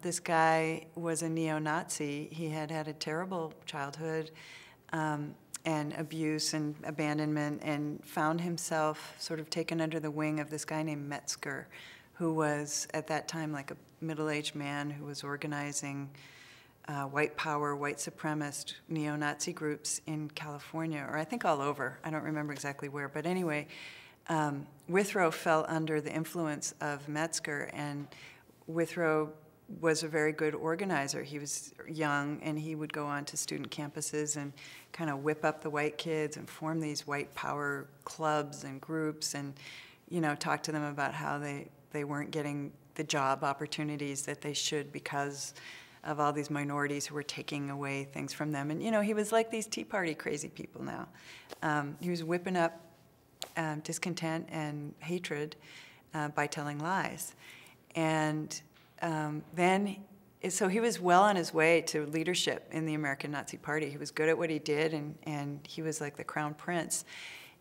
this guy was a neo-Nazi. He had had a terrible childhood and abuse and abandonment, and found himself sort of taken under the wing of this guy named Metzger, who was at that time like a middle-aged man who was organizing white power, white supremacist neo-Nazi groups in California, or I think all over. I don't remember exactly where, but anyway, Withrow fell under the influence of Metzger, and Withrow was a very good organizer. He was young, and he would go on to student campuses and kind of whip up the white kids and form these white power clubs and groups, and talk to them about how they weren't getting the job opportunities that they should because of all these minorities who were taking away things from them. And he was like these Tea Party crazy people now. He was whipping up discontent and hatred by telling lies. And so he was well on his way to leadership in the American Nazi Party. He was good at what he did, and he was like the crown prince.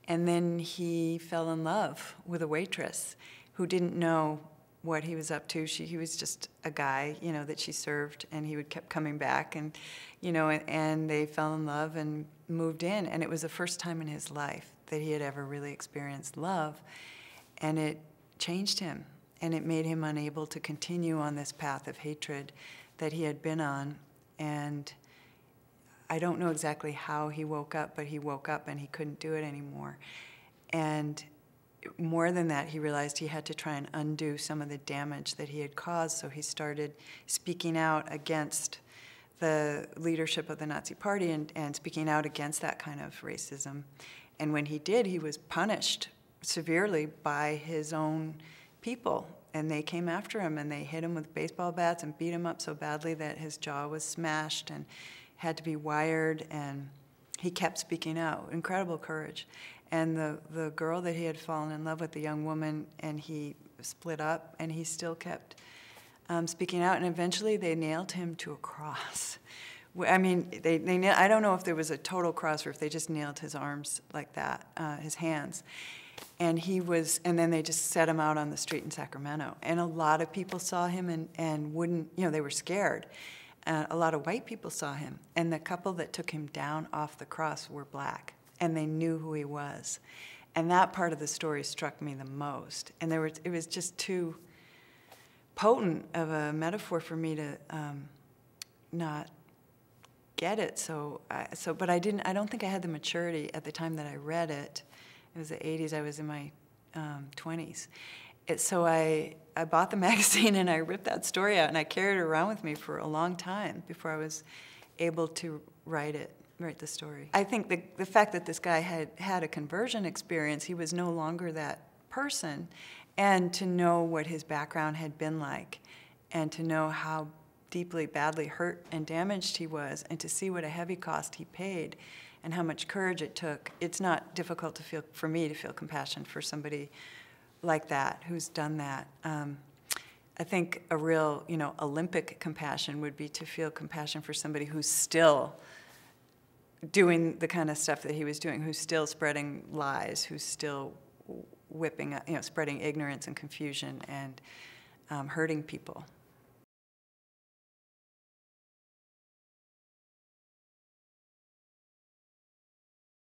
And then he fell in love with a waitress who didn't know what he was up to. He was just a guy, that she served, and he kept coming back, and and they fell in love and moved in. And it was the first time in his life that he had ever really experienced love, and it changed him. And it made him unable to continue on this path of hatred that he had been on. And I don't know exactly how he woke up, but he woke up and he couldn't do it anymore. And more than that, he realized he had to try and undo some of the damage that he had caused. So he started speaking out against the leadership of the Nazi Party and speaking out against that kind of racism. And when he did, he was punished severely by his own people, and they came after him, and they hit him with baseball bats and beat him up so badly that his jaw was smashed and had to be wired, and he kept speaking out. Incredible courage. And the girl that he had fallen in love with, the young woman, and he split up, and he still kept speaking out, and eventually they nailed him to a cross. I mean, I don't know if there was a total cross or if they just nailed his arms like that, his hands. And then they just set him out on the street in Sacramento. And a lot of people saw him and wouldn't, they were scared. A lot of white people saw him. And the couple that took him down off the cross were black. And they knew who he was. And that part of the story struck me the most. And it was just too potent of a metaphor for me to not get it. But I don't think I had the maturity at the time that I read it. It was the 80s. I was in my 20s. So I bought the magazine and I ripped that story out, and I carried it around with me for a long time before I was able to write the story. I think the fact that this guy had a conversion experience, he was no longer that person, and to know what his background had been like, and to know how deeply, badly hurt and damaged he was, and to see what a heavy cost he paid, and how much courage it took. It's not difficult for me to feel compassion for somebody like that, who's done that. I think a real, Olympic compassion would be to feel compassion for somebody who's still doing the kind of stuff that he was doing, who's still spreading lies, who's still whipping, spreading ignorance and confusion and hurting people.